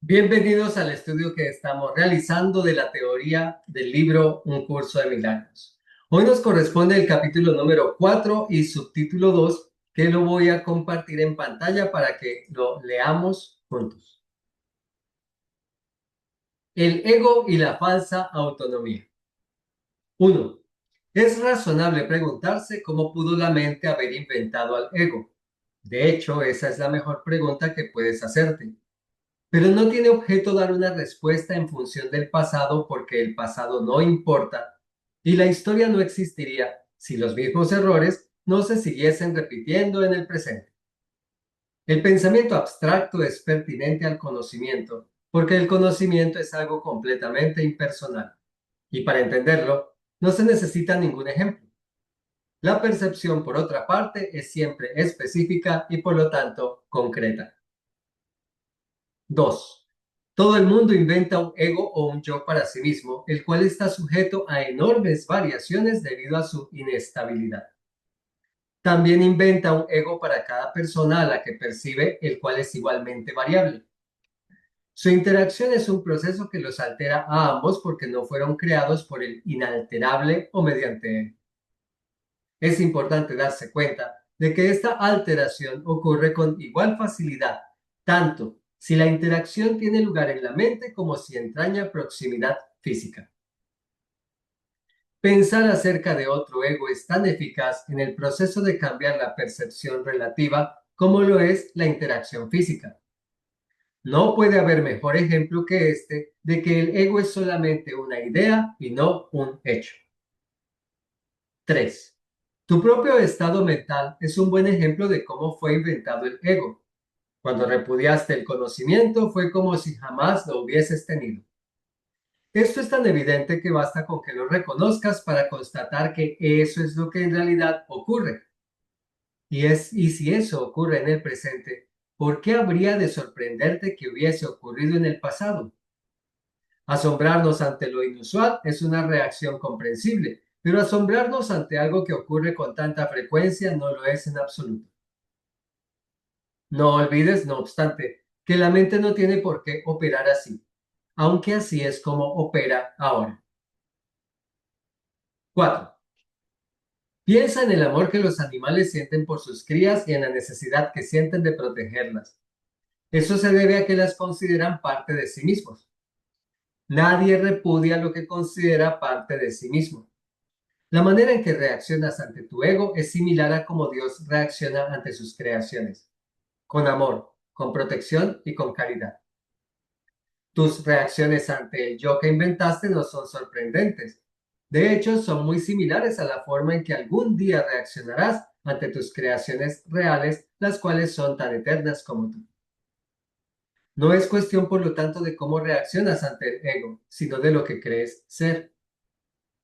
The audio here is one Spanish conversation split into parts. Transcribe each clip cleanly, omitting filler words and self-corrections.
Bienvenidos al estudio que estamos realizando de la teoría del libro Un curso de milagros. Hoy nos corresponde el capítulo número 4 y subtítulo 2, que lo voy a compartir en pantalla para que lo leamos juntos. El ego y la falsa autonomía. 1. Es razonable preguntarse cómo pudo la mente haber inventado al ego. De hecho, esa es la mejor pregunta que puedes hacerte. Pero no tiene objeto dar una respuesta en función del pasado porque el pasado no importa y la historia no existiría si los mismos errores no se siguiesen repitiendo en el presente. El pensamiento abstracto es pertinente al conocimiento porque el conocimiento es algo completamente impersonal y para entenderlo no se necesita ningún ejemplo. La percepción, por otra parte, es siempre específica y por lo tanto concreta. 2. Todo el mundo inventa un ego o un yo para sí mismo, el cual está sujeto a enormes variaciones debido a su inestabilidad. También inventa un ego para cada persona a la que percibe, el cual es igualmente variable. Su interacción es un proceso que los altera a ambos porque no fueron creados por el inalterable o mediante él. Es importante darse cuenta de que esta alteración ocurre con igual facilidad, tanto si la interacción tiene lugar en la mente como si entraña proximidad física. Pensar acerca de otro ego es tan eficaz en el proceso de cambiar la percepción relativa como lo es la interacción física. No puede haber mejor ejemplo que este de que el ego es solamente una idea y no un hecho. 3. Tu propio estado mental es un buen ejemplo de cómo fue inventado el ego. Cuando repudiaste el conocimiento fue como si jamás lo hubieses tenido. Esto es tan evidente que basta con que lo reconozcas para constatar que eso es lo que en realidad ocurre. Y si eso ocurre en el presente, ¿por qué habría de sorprenderte que hubiese ocurrido en el pasado? Asombrarnos ante lo inusual es una reacción comprensible, pero asombrarnos ante algo que ocurre con tanta frecuencia no lo es en absoluto. No olvides, no obstante, que la mente no tiene por qué operar así, aunque así es como opera ahora. 4. Piensa en el amor que los animales sienten por sus crías y en la necesidad que sienten de protegerlas. Eso se debe a que las consideran parte de sí mismos. Nadie repudia lo que considera parte de sí mismo. La manera en que reaccionas ante tu ego es similar a cómo Dios reacciona ante sus creaciones, con amor, con protección y con caridad. Tus reacciones ante el yo que inventaste no son sorprendentes. De hecho, son muy similares a la forma en que algún día reaccionarás ante tus creaciones reales, las cuales son tan eternas como tú. No es cuestión, por lo tanto, de cómo reaccionas ante el ego, sino de lo que crees ser.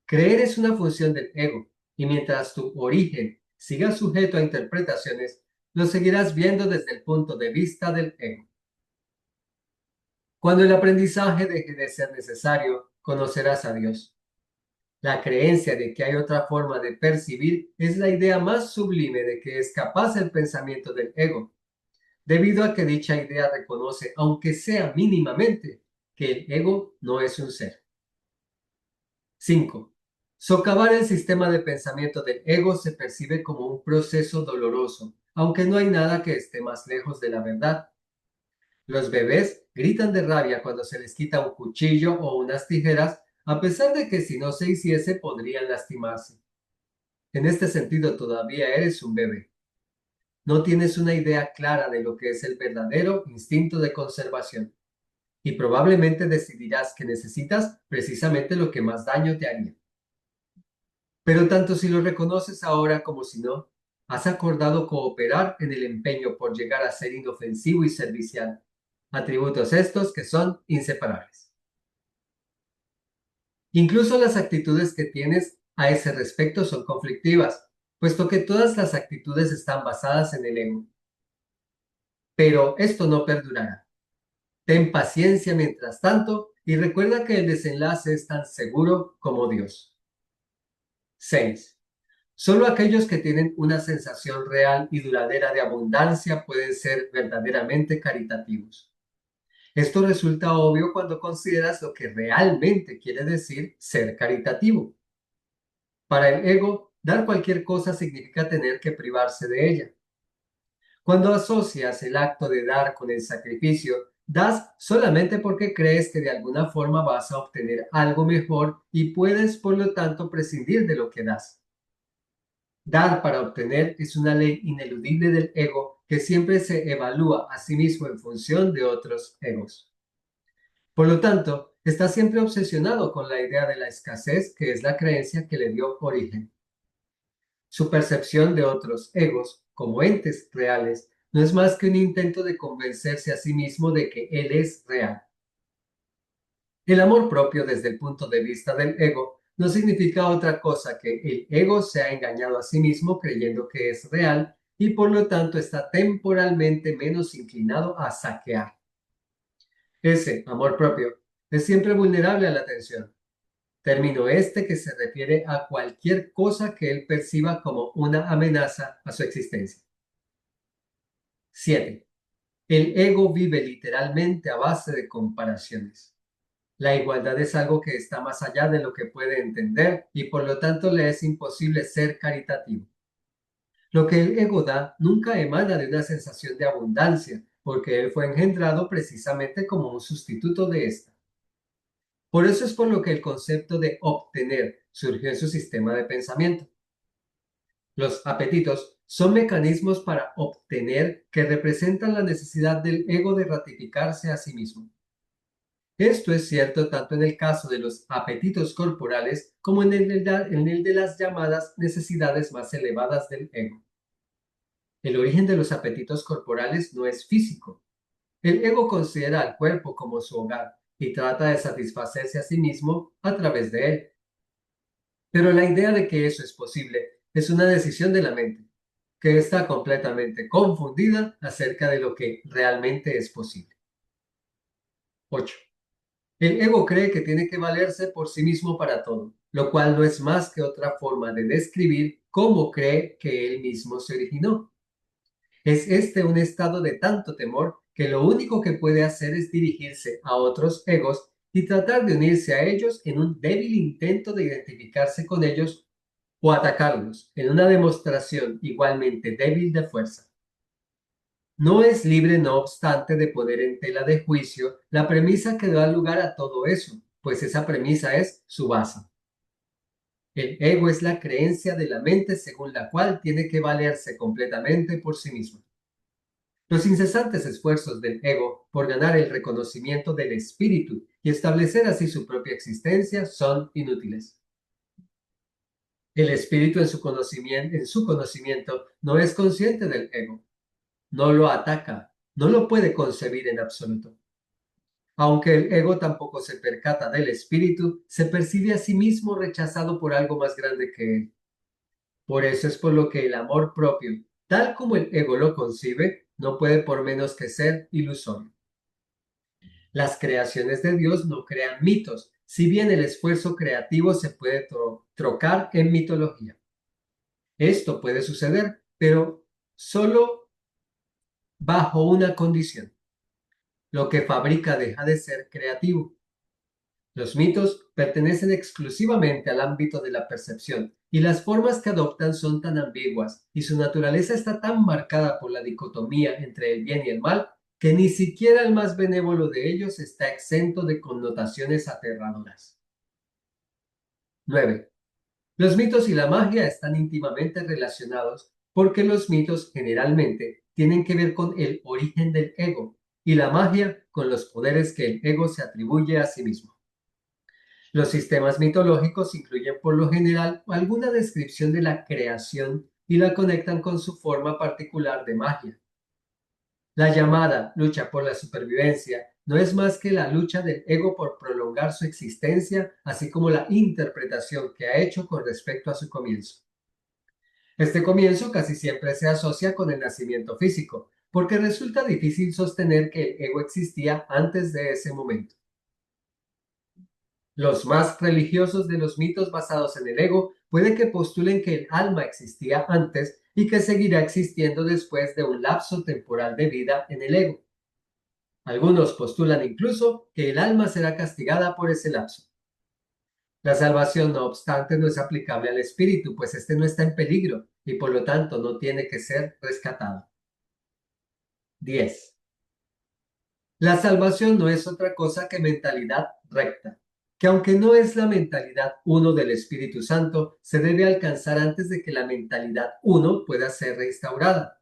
Creer es una función del ego, y mientras tu origen siga sujeto a interpretaciones, lo seguirás viendo desde el punto de vista del ego. Cuando el aprendizaje deje de ser necesario, conocerás a Dios. La creencia de que hay otra forma de percibir es la idea más sublime de que es capaz el pensamiento del ego, debido a que dicha idea reconoce, aunque sea mínimamente, que el ego no es un ser. 5. Socavar el sistema de pensamiento del ego se percibe como un proceso doloroso, aunque no hay nada que esté más lejos de la verdad. Los bebés gritan de rabia cuando se les quita un cuchillo o unas tijeras, a pesar de que si no se hiciese podrían lastimarse. En este sentido todavía eres un bebé. No tienes una idea clara de lo que es el verdadero instinto de conservación y probablemente decidirás que necesitas precisamente lo que más daño te haría. Pero tanto si lo reconoces ahora como si no, has acordado cooperar en el empeño por llegar a ser inofensivo y servicial, atributos estos que son inseparables. Incluso las actitudes que tienes a ese respecto son conflictivas, puesto que todas las actitudes están basadas en el ego. Pero esto no perdurará. Ten paciencia mientras tanto y recuerda que el desenlace es tan seguro como Dios. 6. Solo aquellos que tienen una sensación real y duradera de abundancia pueden ser verdaderamente caritativos. Esto resulta obvio cuando consideras lo que realmente quiere decir ser caritativo. Para el ego, dar cualquier cosa significa tener que privarse de ella. Cuando asocias el acto de dar con el sacrificio, das solamente porque crees que de alguna forma vas a obtener algo mejor y puedes, por lo tanto, prescindir de lo que das. Dar para obtener es una ley ineludible del ego que siempre se evalúa a sí mismo en función de otros egos. Por lo tanto, está siempre obsesionado con la idea de la escasez, que es la creencia que le dio origen. Su percepción de otros egos como entes reales no es más que un intento de convencerse a sí mismo de que él es real. El amor propio desde el punto de vista del ego no significa otra cosa que el ego se ha engañado a sí mismo creyendo que es real y por lo tanto está temporalmente menos inclinado a saquear. Ese amor propio es siempre vulnerable a la atención. Término este que se refiere a cualquier cosa que él perciba como una amenaza a su existencia. 7. El ego vive literalmente a base de comparaciones. La igualdad es algo que está más allá de lo que puede entender y por lo tanto le es imposible ser caritativo. Lo que el ego da nunca emana de una sensación de abundancia, porque él fue engendrado precisamente como un sustituto de esta. Por eso es por lo que el concepto de obtener surgió en su sistema de pensamiento. Los apetitos son mecanismos para obtener que representan la necesidad del ego de ratificarse a sí mismo. Esto es cierto tanto en el caso de los apetitos corporales como en el de las llamadas necesidades más elevadas del ego. El origen de los apetitos corporales no es físico. El ego considera al cuerpo como su hogar y trata de satisfacerse a sí mismo a través de él. Pero la idea de que eso es posible es una decisión de la mente, que está completamente confundida acerca de lo que realmente es posible. 8. El ego cree que tiene que valerse por sí mismo para todo, lo cual no es más que otra forma de describir cómo cree que él mismo se originó. Es este un estado de tanto temor que lo único que puede hacer es dirigirse a otros egos y tratar de unirse a ellos en un débil intento de identificarse con ellos o atacarlos en una demostración igualmente débil de fuerza. No es libre, no obstante, de poner en tela de juicio la premisa que da lugar a todo eso, pues esa premisa es su base. El ego es la creencia de la mente según la cual tiene que valerse completamente por sí mismo. Los incesantes esfuerzos del ego por ganar el reconocimiento del espíritu y establecer así su propia existencia son inútiles. El espíritu en su conocimiento no es consciente del ego, no lo ataca, no lo puede concebir en absoluto. Aunque el ego tampoco se percata del espíritu, se percibe a sí mismo rechazado por algo más grande que él. Por eso es por lo que el amor propio, tal como el ego lo concibe, no puede por menos que ser ilusorio. Las creaciones de Dios no crean mitos, si bien el esfuerzo creativo se puede trocar en mitología. Esto puede suceder, pero solo bajo una condición. Lo que fabrica deja de ser creativo. Los mitos pertenecen exclusivamente al ámbito de la percepción, y las formas que adoptan son tan ambiguas, y su naturaleza está tan marcada por la dicotomía entre el bien y el mal, que ni siquiera el más benévolo de ellos está exento de connotaciones aterradoras. 9. Los mitos y la magia están íntimamente relacionados porque los mitos generalmente tienen que ver con el origen del ego y la magia con los poderes que el ego se atribuye a sí mismo. Los sistemas mitológicos incluyen por lo general alguna descripción de la creación y la conectan con su forma particular de magia. La llamada lucha por la supervivencia no es más que la lucha del ego por prolongar su existencia, así como la interpretación que ha hecho con respecto a su comienzo. Este comienzo casi siempre se asocia con el nacimiento físico, porque resulta difícil sostener que el ego existía antes de ese momento. Los más religiosos de los mitos basados en el ego puede que postulen que el alma existía antes y que seguirá existiendo después de un lapso temporal de vida en el ego. Algunos postulan incluso que el alma será castigada por ese lapso. La salvación, no obstante, no es aplicable al espíritu, pues este no está en peligro y por lo tanto no tiene que ser rescatado. 10. La salvación no es otra cosa que mentalidad recta, que aunque no es la mentalidad uno del Espíritu Santo, se debe alcanzar antes de que la mentalidad uno pueda ser restaurada.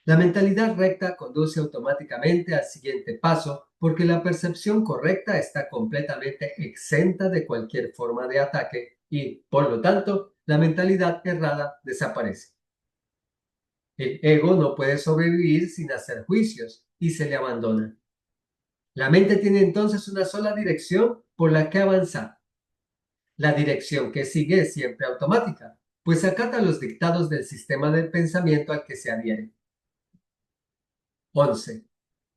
La mentalidad recta conduce automáticamente al siguiente paso porque la percepción correcta está completamente exenta de cualquier forma de ataque y, por lo tanto, la mentalidad errada desaparece. El ego no puede sobrevivir sin hacer juicios y se le abandona. La mente tiene entonces una sola dirección por la que avanzar. La dirección que sigue es siempre automática, pues acata los dictados del sistema de pensamiento al que se adhiere. 11.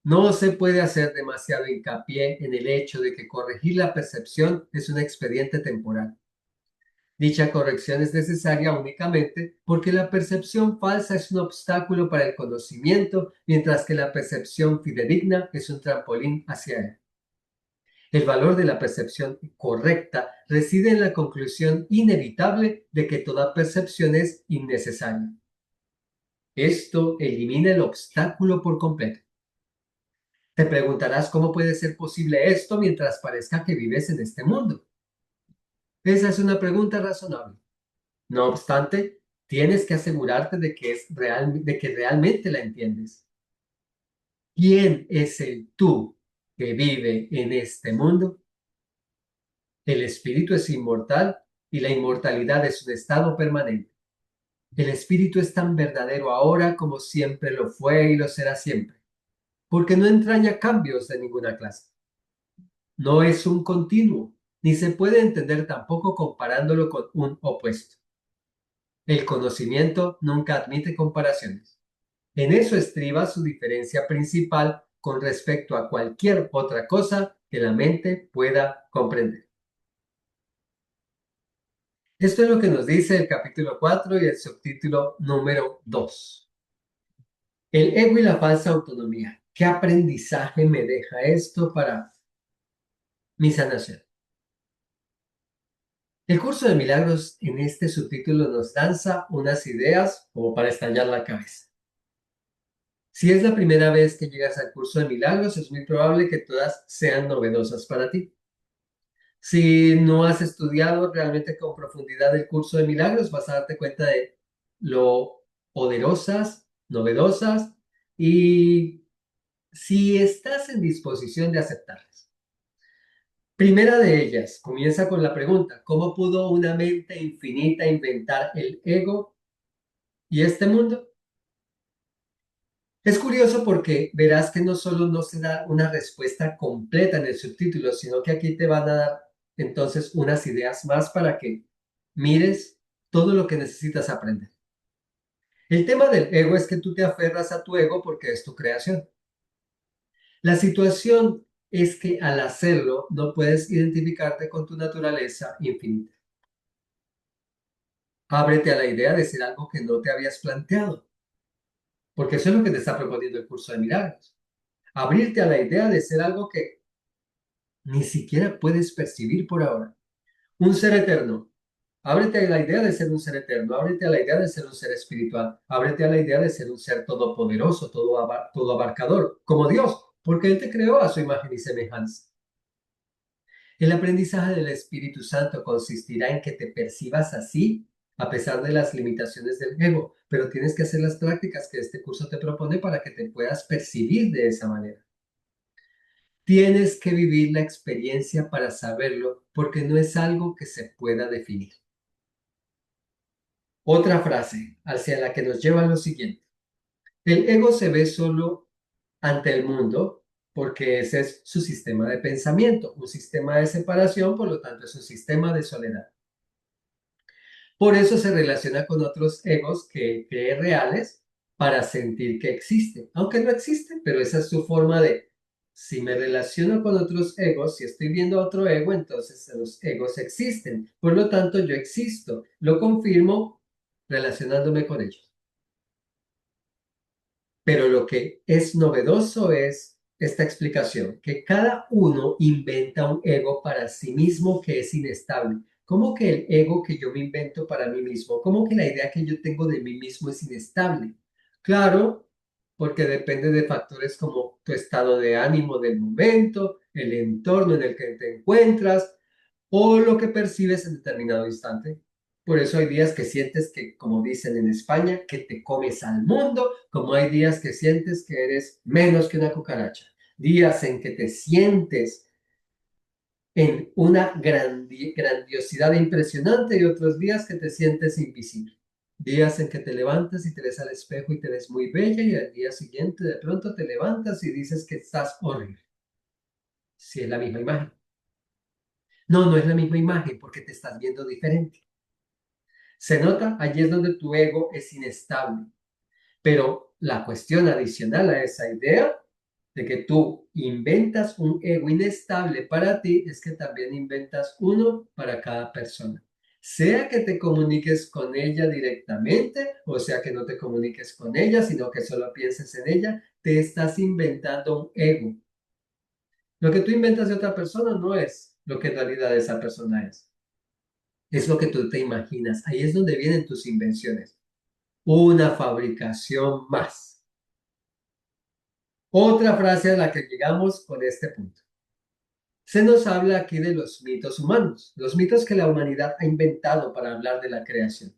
No se puede hacer demasiado hincapié en el hecho de que corregir la percepción es un expediente temporal. Dicha corrección es necesaria únicamente porque la percepción falsa es un obstáculo para el conocimiento, mientras que la percepción fidedigna es un trampolín hacia él. El valor de la percepción correcta reside en la conclusión inevitable de que toda percepción es innecesaria. Esto elimina el obstáculo por completo. Te preguntarás cómo puede ser posible esto mientras parezca que vives en este mundo. Esa es una pregunta razonable. No obstante, tienes que asegurarte de que, de que realmente la entiendes. ¿Quién es el tú que vive en este mundo? El espíritu es inmortal y la inmortalidad es un estado permanente. El espíritu es tan verdadero ahora como siempre lo fue y lo será siempre, porque no entraña cambios de ninguna clase. No es un continuo, ni se puede entender tampoco comparándolo con un opuesto. El conocimiento nunca admite comparaciones. En eso estriba su diferencia principal con respecto a cualquier otra cosa que la mente pueda comprender. Esto es lo que nos dice el capítulo 4 y el subtítulo número 2. El ego y la falsa autonomía. ¿Qué aprendizaje me deja esto para mi sanación? El curso de milagros en este subtítulo nos lanza unas ideas como para estallar la cabeza. Si es la primera vez que llegas al curso de milagros, es muy probable que todas sean novedosas para ti. Si no has estudiado realmente con profundidad el curso de milagros, vas a darte cuenta de lo poderosas, novedosas y si estás en disposición de aceptarlas. Primera de ellas comienza con la pregunta: ¿cómo pudo una mente infinita inventar el ego y este mundo? Es curioso porque verás que no solo no se da una respuesta completa en el subtítulo, sino que aquí te van a dar entonces unas ideas más para que mires todo lo que necesitas aprender. El tema del ego es que tú te aferras a tu ego porque es tu creación. La situación es que al hacerlo no puedes identificarte con tu naturaleza infinita. Ábrete a la idea de ser algo que no te habías planteado, porque eso es lo que te está proponiendo el curso de milagros. Abrirte a la idea de ser algo que ni siquiera puedes percibir por ahora. Un ser eterno. Ábrete a la idea de ser un ser eterno, ábrete a la idea de ser un ser espiritual, ábrete a la idea de ser un ser todopoderoso, todo abarcador, como Dios, porque Él te creó a su imagen y semejanza. El aprendizaje del Espíritu Santo consistirá en que te percibas así, a pesar de las limitaciones del ego, pero tienes que hacer las prácticas que este curso te propone para que te puedas percibir de esa manera. Tienes que vivir la experiencia para saberlo, porque no es algo que se pueda definir. Otra frase hacia la que nos lleva lo siguiente. El ego se ve solo ante el mundo porque ese es su sistema de pensamiento, un sistema de separación, por lo tanto es un sistema de soledad. Por eso se relaciona con otros egos que cree reales para sentir que existen, aunque no existen, pero esa es su forma de, si me relaciono con otros egos, si estoy viendo a otro ego, entonces los egos existen. Por lo tanto, yo existo. Lo confirmo relacionándome con ellos. Pero lo que es novedoso es esta explicación, que cada uno inventa un ego para sí mismo que es inestable. ¿Cómo que el ego que yo me invento para mí mismo? ¿Cómo que la idea que yo tengo de mí mismo es inestable? Claro, porque depende de factores como tu estado de ánimo del momento, el entorno en el que te encuentras o lo que percibes en determinado instante. Por eso hay días que sientes que, como dicen en España, que te comes al mundo, como hay días que sientes que eres menos que una cucaracha. Días en que te sientes en una grandiosidad impresionante y otros días que te sientes invisible. Días en que te levantas y te ves al espejo y te ves muy bella y al día siguiente de pronto te levantas y dices que estás horrible. Si es la misma imagen. No, no es la misma imagen porque te estás viendo diferente. Se nota, allí es donde tu ego es inestable. Pero la cuestión adicional a esa idea de que tú inventas un ego inestable para ti es que también inventas uno para cada persona. Sea que te comuniques con ella directamente, o sea que no te comuniques con ella, sino que solo pienses en ella, te estás inventando un ego. Lo que tú inventas de otra persona no es lo que en realidad esa persona es lo que tú te imaginas. Ahí es donde vienen tus invenciones. Una fabricación más. Otra frase a la que llegamos con este punto. Se nos habla aquí de los mitos humanos, los mitos que la humanidad ha inventado para hablar de la creación.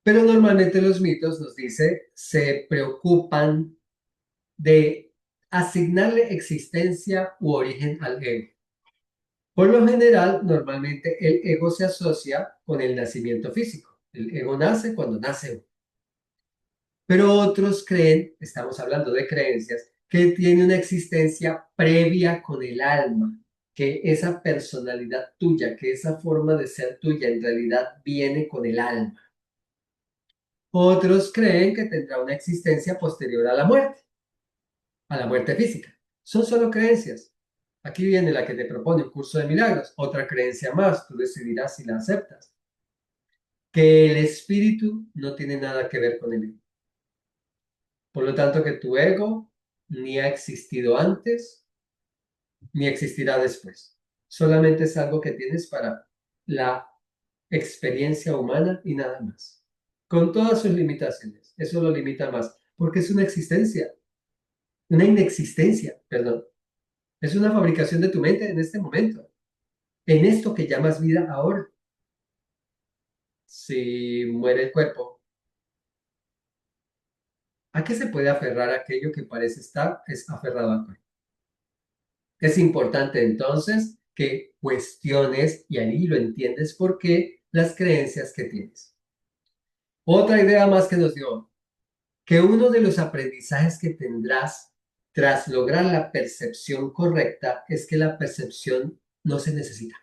Pero normalmente los mitos, nos dice, se preocupan de asignarle existencia u origen al ego. Por lo general, normalmente el ego se asocia con el nacimiento físico. El ego nace cuando nace uno. Pero otros creen, estamos hablando de creencias, que tiene una existencia previa con el alma, que esa personalidad tuya, que esa forma de ser tuya en realidad viene con el alma. Otros creen que tendrá una existencia posterior a la muerte física. Son solo creencias. Aquí viene la que te propone un curso de milagros, otra creencia más, tú decidirás si la aceptas. Que el espíritu no tiene nada que ver con el ego. Por lo tanto, que tu ego ni ha existido antes ni existirá después. Solamente es algo que tienes para la experiencia humana y nada más. Con todas sus limitaciones. Eso lo limita más, porque es una inexistencia, perdón. Es una fabricación de tu mente en este momento, en esto que llamas vida ahora. Si muere el cuerpo, ¿a qué se puede aferrar aquello que parece estar es aferrado al cuerpo? Es importante entonces que cuestiones, y ahí lo entiendes por qué, las creencias que tienes. Otra idea más que nos dio, que uno de los aprendizajes que tendrás tras lograr la percepción correcta es que la percepción no se necesita.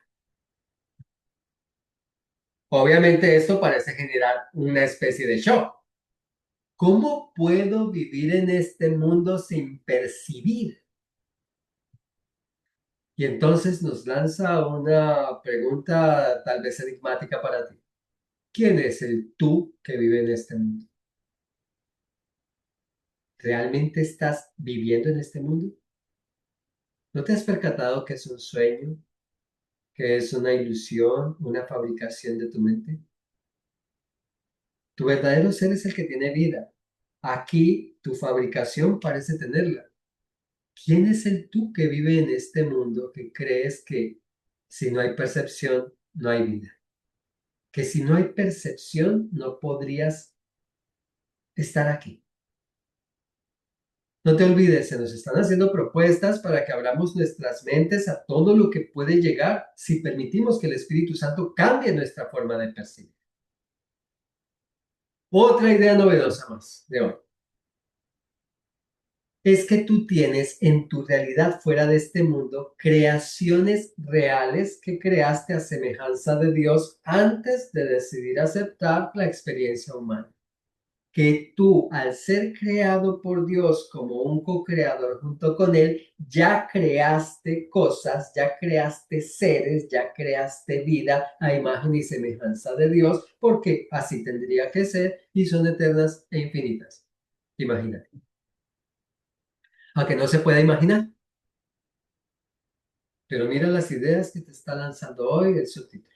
Obviamente esto parece generar una especie de shock. ¿Cómo puedo vivir en este mundo sin percibir? Y entonces nos lanza una pregunta tal vez enigmática para ti. ¿Quién es el tú que vive en este mundo? ¿Realmente estás viviendo en este mundo? ¿No te has percatado que es un sueño, que es una ilusión, una fabricación de tu mente? Tu verdadero ser es el que tiene vida. Aquí tu fabricación parece tenerla. ¿Quién es el tú que vive en este mundo que crees que si no hay percepción, no hay vida? Que si no hay percepción, no podrías estar aquí. No te olvides, se nos están haciendo propuestas para que abramos nuestras mentes a todo lo que puede llegar si permitimos que el Espíritu Santo cambie nuestra forma de percibir. Otra idea novedosa más de hoy es que tú tienes en tu realidad fuera de este mundo creaciones reales que creaste a semejanza de Dios antes de decidir aceptar la experiencia humana. Que tú, al ser creado por Dios como un co-creador junto con Él, ya creaste cosas, ya creaste seres, ya creaste vida a imagen y semejanza de Dios, porque así tendría que ser y son eternas e infinitas. Imagínate. a que no se pueda imaginar. Pero mira las ideas que te está lanzando hoy el subtítulo.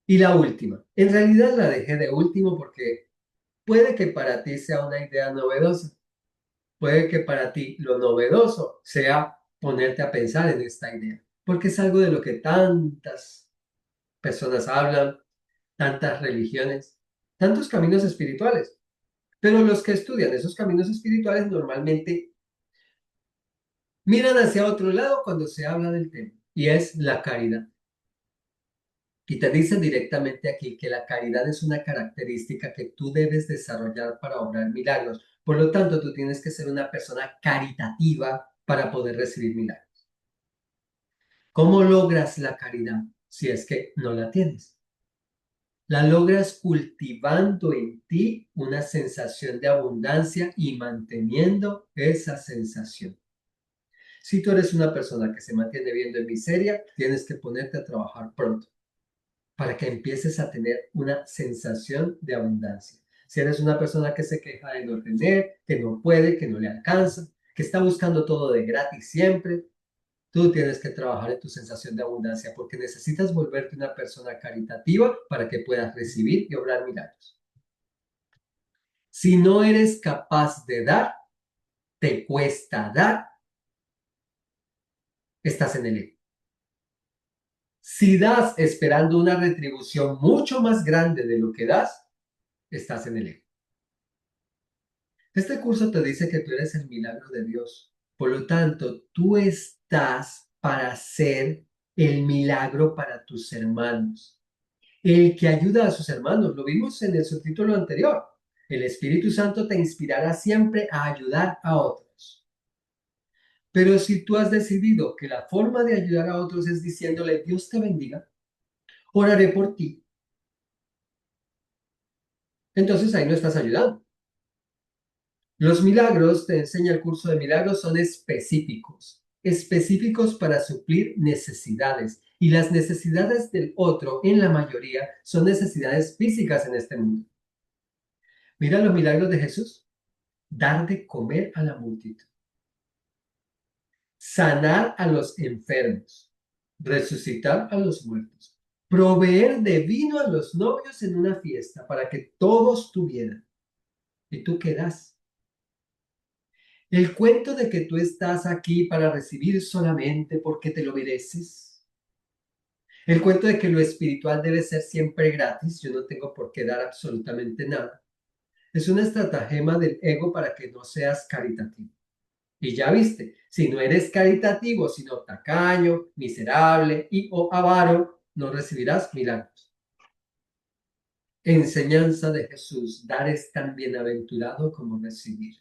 Y la última. En realidad la dejé de último porque puede que para ti sea una idea novedosa. Puede que para ti lo novedoso sea ponerte a pensar en esta idea. Porque es algo de lo que tantas personas hablan, tantas religiones, tantos caminos espirituales. Pero los que estudian esos caminos espirituales normalmente miran hacia otro lado cuando se habla del tema, y es la caridad. Y te dicen directamente aquí que la caridad es una característica que tú debes desarrollar para obrar milagros. Por lo tanto, tú tienes que ser una persona caritativa para poder recibir milagros. ¿Cómo logras la caridad si es que no la tienes? La logras cultivando en ti una sensación de abundancia y manteniendo esa sensación. Si tú eres una persona que se mantiene viendo en miseria, tienes que ponerte a trabajar pronto para que empieces a tener una sensación de abundancia. Si eres una persona que se queja de no tener, que no puede, que no le alcanza, que está buscando todo de gratis siempre, tú tienes que trabajar en tu sensación de abundancia porque necesitas volverte una persona caritativa para que puedas recibir y obrar milagros. Si no eres capaz de dar, te cuesta dar, estás en el ego. Si das esperando una retribución mucho más grande de lo que das, estás en el ego. Este curso te dice que tú eres el milagro de Dios. Por lo tanto, tú estás para ser el milagro para tus hermanos. El que ayuda a sus hermanos, lo vimos en el subtítulo anterior. El Espíritu Santo te inspirará siempre a ayudar a otros. Pero si tú has decidido que la forma de ayudar a otros es diciéndole, Dios te bendiga, oraré por ti, entonces ahí no estás ayudando. Los milagros, te enseña el curso de milagros, son específicos, específicos para suplir necesidades. Y las necesidades del otro, en la mayoría, son necesidades físicas en este mundo. Mira los milagros de Jesús. Dar de comer a la multitud. Sanar a los enfermos. Resucitar a los muertos. Proveer de vino a los novios en una fiesta para que todos tuvieran. ¿Y tú qué das? El cuento de que tú estás aquí para recibir solamente porque te lo mereces. El cuento de que lo espiritual debe ser siempre gratis, yo no tengo por qué dar absolutamente nada. Es una estratagema del ego para que no seas caritativo. Y ya viste, si no eres caritativo, sino tacaño, miserable y o avaro, no recibirás milagros. Enseñanza de Jesús, dar es tan bienaventurado como recibir.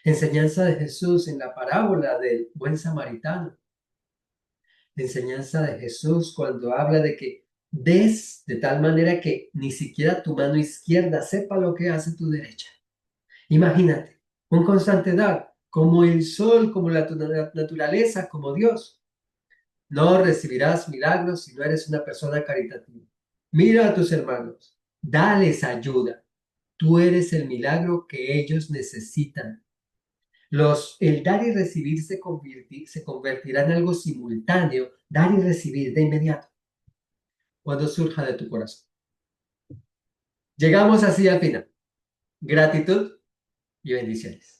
Enseñanza de Jesús en la parábola del buen samaritano. Enseñanza de Jesús cuando habla de que des de tal manera que ni siquiera tu mano izquierda sepa lo que hace tu derecha. Imagínate, un constante dar, como el sol, como la naturaleza, como Dios. No recibirás milagros si no eres una persona caritativa. Mira a tus hermanos, dales ayuda. Tú eres el milagro que ellos necesitan. El dar y recibir se convertirá en algo simultáneo, dar y recibir de inmediato, cuando surja de tu corazón. Llegamos así al final. Gratitud y bendiciones.